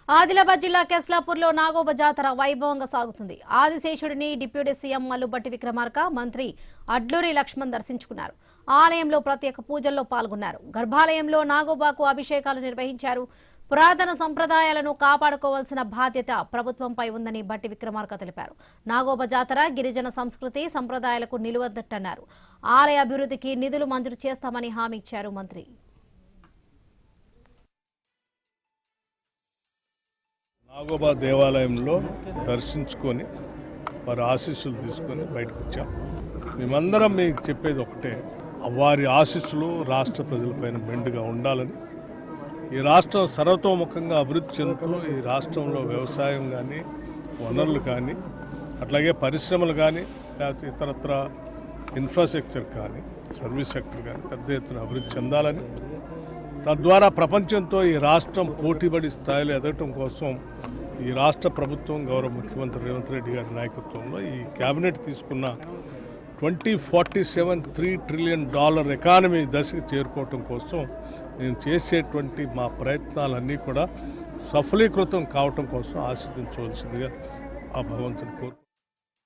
ఆదిలాబాద్ జిల్లా కెస్లాపూర్లో నాగోబ జాతర వైభవంగా సాగుతుంది. ఆదిశేషుడిని డిప్యూటీ సీఎం మల్లుబట్టి విక్రమార్క, మంత్రి అడ్లూరి లక్ష్మణ్ దర్శించుకున్నారు. ఆలయంలో ప్రత్యేక పూజల్లో పాల్గొన్నారు. గర్భాలయంలో నాగోబాకు అభిషేకాలు నిర్వహించారు. పురాతన సంప్రదాయాలను కాపాడుకోవాల్సిన బాధ్యత ప్రభుత్వంపై ఉందని బట్టి విక్రమార్క తెలిపారు. నాగోబ జాతర గిరిజన సంస్కృతి సంప్రదాయాలకు నిలువదట్టన్నారు. ఆలయ అభివృద్ధికి నిధులు మంజూరు చేస్తామని హామీ ఇచ్చారు మంత్రి. నాగోబా దేవాలయంలో దర్శించుకొని వారి ఆశీస్సులు తీసుకొని బయటకు వచ్చాం. మేమందరం మీకు చెప్పేది ఒకటే, వారి ఆశీస్సులు రాష్ట్ర ప్రజలపైన మెండుగా ఉండాలని. ఈ రాష్ట్రం సర్వతోముఖంగా అభివృద్ధి చెందుతూ ఈ రాష్ట్రంలో వ్యవసాయం కానీ, వనరులు కానీ, అట్లాగే పరిశ్రమలు కానీ, లేకపోతే ఇతరత్ర ఇన్ఫ్రాస్ట్రక్చర్ కానీ, సర్వీస్ సెక్టర్ కానీ పెద్ద ఎత్తున అభివృద్ధి చెందాలని, తద్వారా ప్రపంచంతో ఈ రాష్ట్రం పోటీపడి స్థాయిలో ఎదగటం కోసం ఈ రాష్ట్ర ప్రభుత్వం గౌరవ ముఖ్యమంత్రి రేవంత్ రెడ్డి గారి నాయకత్వంలో ఈ కేబినెట్ తీసుకున్న 2047 $3 ట్రిలియన్ ఎకానమీ దశకు చేరుకోవటం కోసం నేను చేసేటువంటి మా ప్రయత్నాలన్నీ కూడా సఫలీకృతం కావటం కోసం ఆశీర్వదించవలసిందిగా ఆ భగవంతుని కోరు.